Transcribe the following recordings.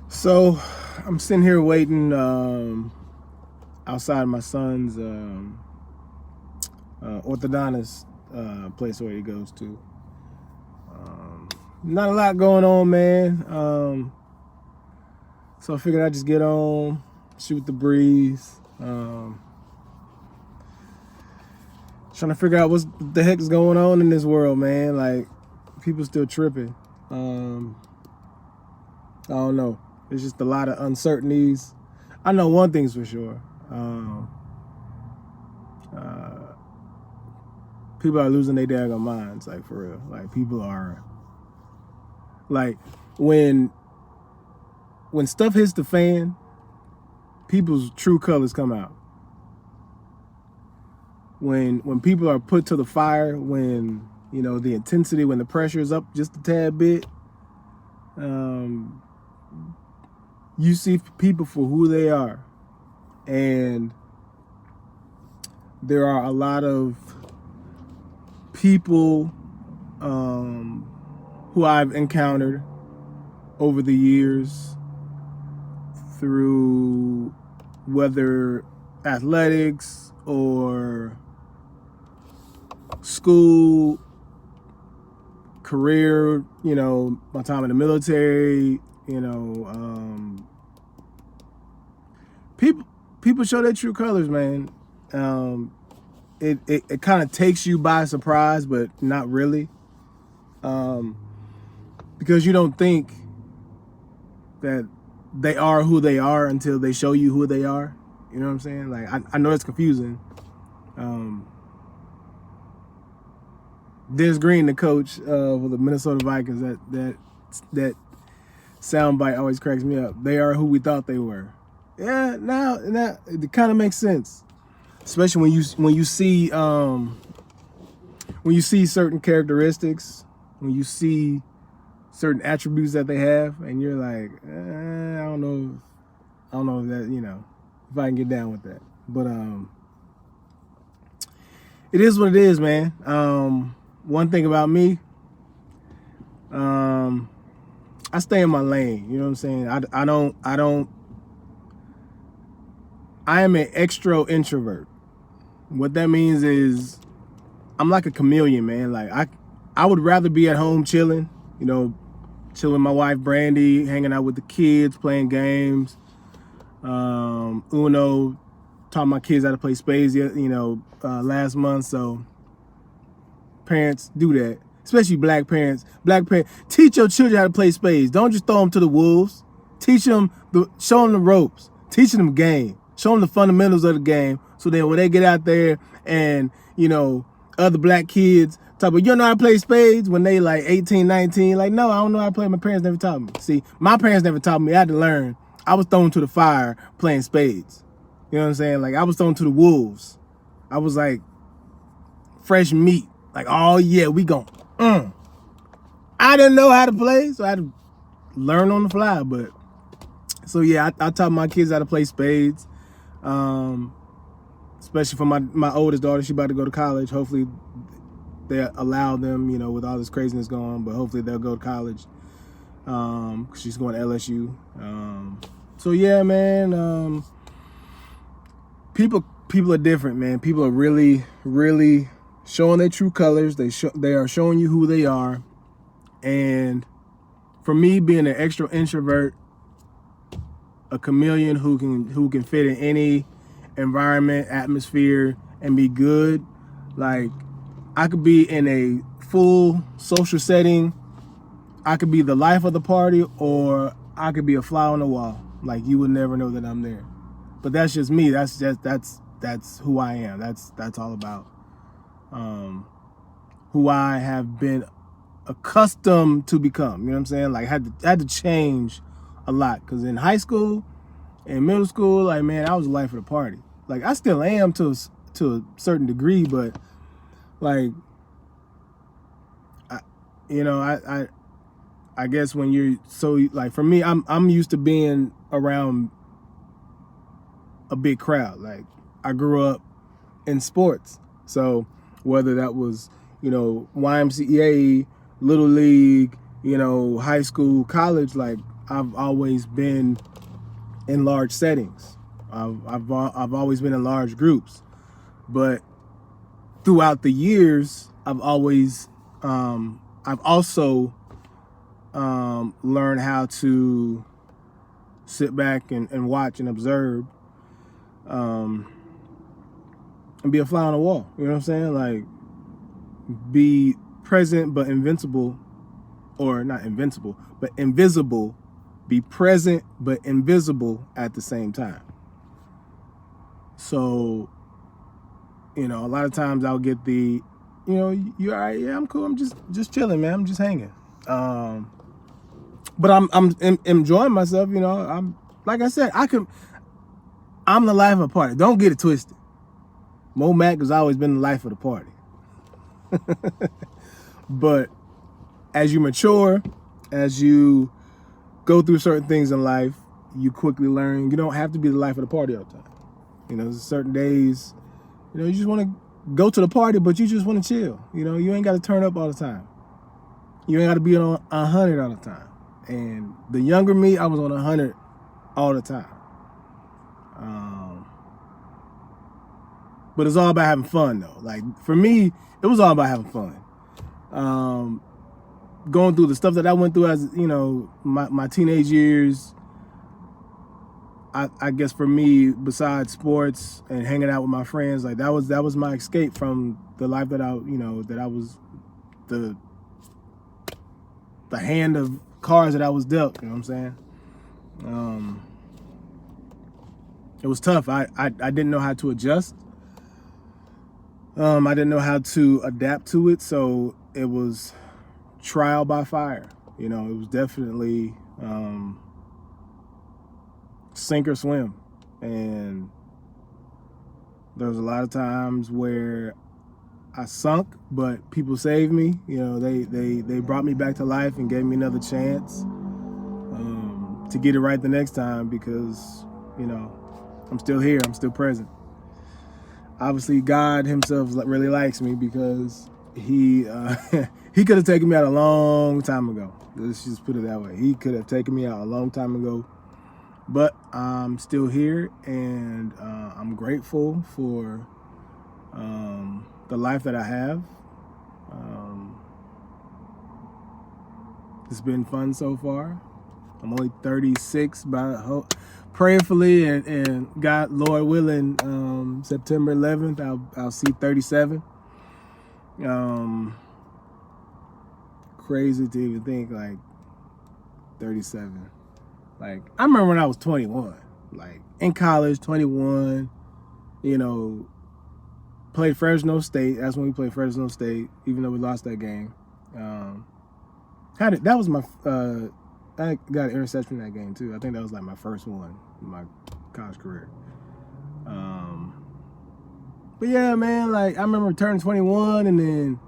So I'm sitting here waiting outside my son's orthodontist place where he goes to. Not a lot going on, man. So I figured I'd just get on, shoot the breeze. Trying to figure out what the heck is going on in this world, man. Like, people still tripping. I don't know. There's just a lot of uncertainties. I know one thing's for sure. People are losing their daggone minds, like, for real. Like, people are, like, when stuff hits the fan, people's true colors come out. When people are put to the fire, when, you know, the intensity, when the pressure is up just a tad bit, you see people for who they are. And there are a lot of people who I've encountered over the years through whether athletics or school, career, you know, my time in the military, you know, people show their true colors, man. It kind of takes you by surprise, but not really, because you don't think that they are who they are until they show you who they are. You know what I'm saying? Like, I know it's confusing. Dennis Green, the coach for the Minnesota Vikings, that soundbite always cracks me up. They are who we thought they were. Yeah, now it kind of makes sense, especially when you see certain characteristics, when you see certain attributes that they have, and you're like, I don't know if that, you know, if I can get down with that. But it is what it is, man. One thing about me, I stay in my lane. You know what I'm saying? I am an extro introvert. What that means is I'm like a chameleon, man. Like, I would rather be at home chilling, you know, chilling with my wife Brandy, hanging out with the kids, playing games, Uno, taught my kids how to play spades, you know, last month. So parents, do that, especially black parents. Teach your children how to play spades. Don't just throw them to the wolves. Teach them, show them the ropes. Teach them the game. Show them the fundamentals of the game, so that when they get out there and, you know, other black kids talk about, you know how to play spades, when they like 18, 19, like, no, I don't know how to play. My parents never taught me. See, my parents never taught me. I had to learn. I was thrown to the fire playing spades. You know what I'm saying? Like, I was thrown to the wolves. I was like fresh meat. Like, oh yeah, we gon'. I didn't know how to play, so I had to learn on the fly. But so yeah, I taught my kids how to play spades. Especially for my oldest daughter, she about to go to college. Hopefully they allow them, you know, with all this craziness going on, but hopefully they'll go to college. She's going to LSU. So yeah, man, people are different, man. People are really, really showing their true colors. They are showing you who they are. And for me, being an extra introvert, a chameleon who can fit in any environment, atmosphere, and be good. Like, I could be in a full social setting. I could be the life of the party, or I could be a fly on the wall. Like, you would never know that I'm there. But that's just me. That's who I am. That's all about who I have been accustomed to become. You know what I'm saying? Like, I had to change a lot, because in high school and middle school, like, man, I was the life of the party. Like, I still am to a certain degree, but like, I guess when you're so, like, for me, I'm used to being around a big crowd. Like, I grew up in sports, so whether that was, you know, YMCA, Little League, you know, high school, college, like, I've always been in large settings. I've always been in large groups, but throughout the years, I've also learned how to sit back and watch and observe, and be a fly on the wall. You know what I'm saying? Like, be present but invincible, or not invincible, but invisible. Be present but invisible at the same time. So, you know, a lot of times I'll get the, you know, you all right? Yeah, I'm cool. I'm just chilling, man. I'm just hanging. But I'm enjoying myself. You know, I'm, like I said, I'm the life of the party. Don't get it twisted. Mo Mack has always been the life of the party. But as you mature, as you go through certain things in life, you quickly learn you don't have to be the life of the party all the time. You know, there's certain days, you know, you just want to go to the party, but you just want to chill. You know, you ain't got to turn up all the time. You ain't got to be on 100 all the time. And the younger me, I was on 100 all the time. But it's all about having fun, though. Like, for me, it was all about having fun. Going through the stuff that I went through as, you know, my teenage years, I guess for me, besides sports and hanging out with my friends, like that was my escape from the life that I was the hand of cards that I was dealt. You know what I'm saying? It was tough. I didn't know how to adjust. I didn't know how to adapt to it, so it was trial by fire. You know, it was definitely sink or swim. And there was a lot of times where I sunk, but people saved me. You know, they brought me back to life and gave me another chance to get it right the next time, because, you know, I'm still here. I'm still present. Obviously, God himself really likes me, because he could have taken me out a long time ago. Let's just put it that way. He could have taken me out a long time ago, but I'm still here, and I'm grateful for the life that I have. It's been fun so far. I'm only 36, but prayerfully and God, Lord willing, September 11th, I'll see 37. Crazy to even think, like, 37. Like, I remember when I was 21, like in college, 21, you know, played Fresno State. That's when we played Fresno State, even though we lost that game. That was my, I got an interception in that game too. I think that was like my first one in my college career. But yeah, man, like I remember turning 21 and then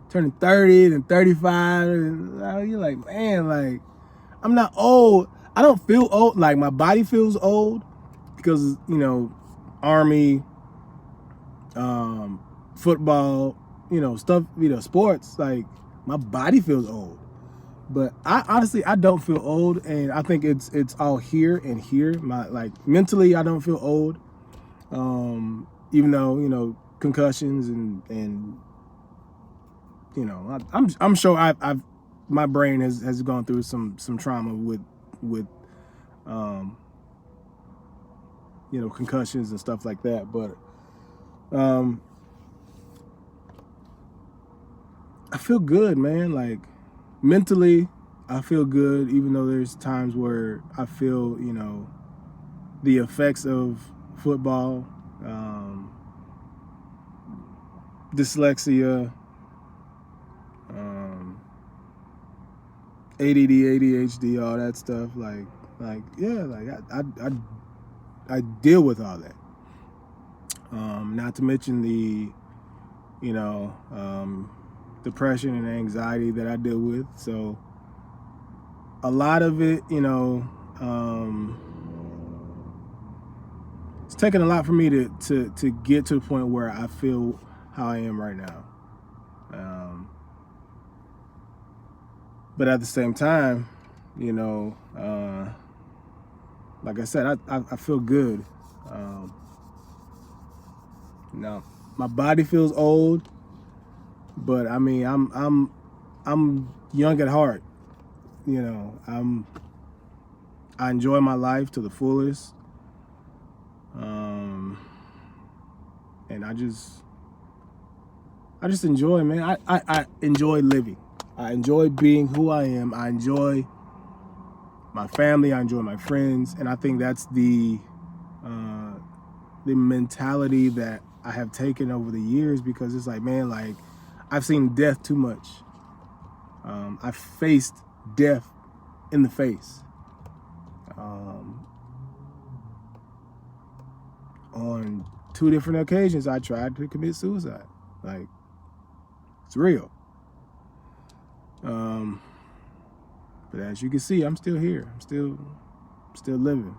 turning 30 and 35. And you're like, man, like I'm not old. I don't feel old. Like my body feels old because, you know, Army, football, you know, stuff, you know, sports. Like my body feels old. But I honestly don't feel old, and I think it's all here and here. Mentally, I don't feel old, even though, you know, concussions and you know, I'm sure I've my brain has gone through some trauma with you know, concussions and stuff like that. But I feel good, man. Like mentally, I feel good, even though there's times where I feel, you know, the effects of football, dyslexia, ADD, ADHD, all that stuff. I deal with all that. Not to mention the, you know, depression and anxiety that I deal with. So a lot of it, you know, it's taken a lot for me to get to the point where I feel how I am right now. But at the same time, You know, like I said, I feel good. Now my body feels old, but I mean I'm young at heart. You know, I enjoy my life to the fullest. And I just enjoy, man. I enjoy living. I enjoy being who I am. I enjoy my family. I enjoy my friends, and I think that's the mentality that I have taken over the years, because it's like, man, like I've seen death too much. I've faced death in the face. On 2 different occasions, I tried to commit suicide. Like, it's real. But as you can see, I'm still here. I'm still living.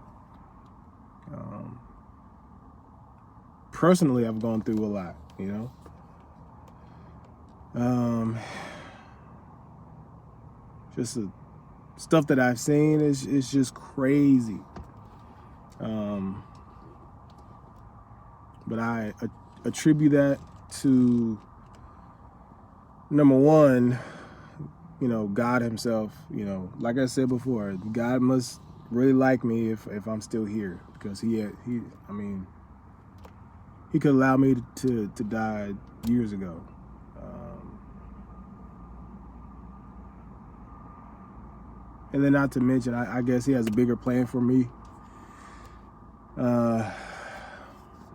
Personally, I've gone through a lot, you know. Just the stuff that I've seen is just crazy. But I attribute that to, number one, you know, God himself. You know, like I said before, God must really like me if I'm still here, because he could allow me to die years ago. And then, not to mention, I guess he has a bigger plan for me.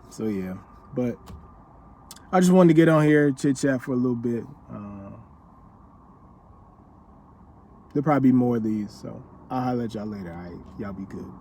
So yeah, but I just wanted to get on here, chit chat for a little bit. There'll probably be more of these, so I'll holler at y'all later. All right, y'all be good.